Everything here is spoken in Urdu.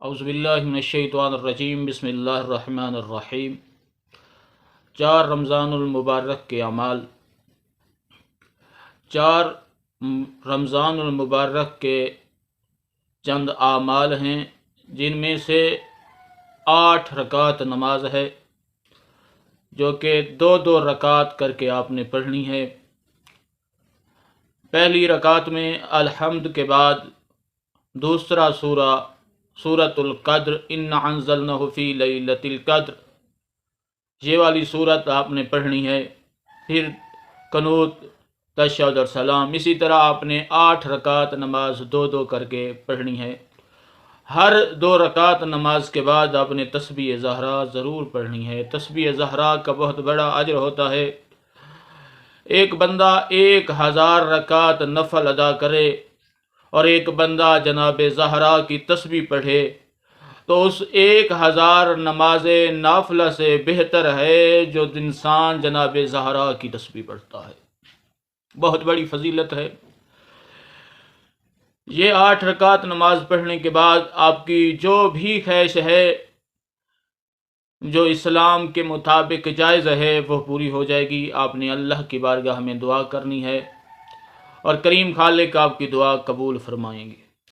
اعوذ باللہ من الشیطان الرجیم، بسم اللہ الرحمن الرحیم۔ 4 رمضان المبارک کے اعمال۔ 4 رمضان المبارک کے چند اعمال ہیں جن میں سے 8 رکعت نماز ہے جو کہ 2 رکعت کر کے آپ نے پڑھنی ہے۔ پہلی رکعت میں الحمد کے بعد دوسرا سورۃ القدر، انا انزلناہ فی لیلۃ القدر، یہ والی سورت آپ نے پڑھنی ہے۔ پھر قنوت، تشہد اور سلام، اسی طرح آپ نے 8 رکعت نماز 2 کر کے پڑھنی ہے۔ ہر 2 رکعت نماز کے بعد آپ نے تسبیح زہرا ضرور پڑھنی ہے۔ تسبیح زہرا کا بہت بڑا اجر ہوتا ہے۔ ایک بندہ 1000 رکعت نفل ادا کرے اور ایک بندہ جناب زہرا کی تسبیح پڑھے تو اس 1000 نماز نافلہ سے بہتر ہے جو انسان جناب زہرا کی تسبیح پڑھتا ہے۔ بہت بڑی فضیلت ہے۔ یہ 8 رکعت نماز پڑھنے کے بعد آپ کی جو بھی خواہش ہے جو اسلام کے مطابق جائز ہے وہ پوری ہو جائے گی۔ آپ نے اللہ کی بارگاہ میں دعا کرنی ہے اور کریم خالق آپ کی دعا قبول فرمائیں گے۔